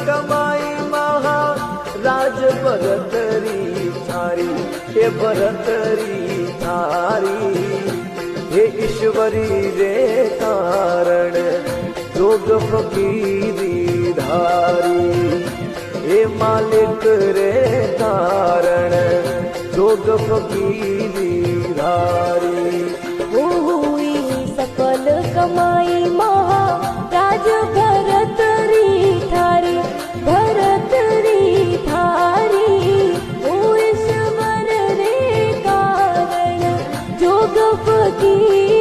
कमाई महा राज भरतरी थारी, हे भरतरी थारी। हे ईश्वरी रे कारण जोग फकीरी धारी, हे मालिक रे कारण जोग फकीरी धारी। हुई सकल कमाई महा राज भरतरी थारी, भरतरी थारी। ओ ईश्वर रे कारण जोग फकीरी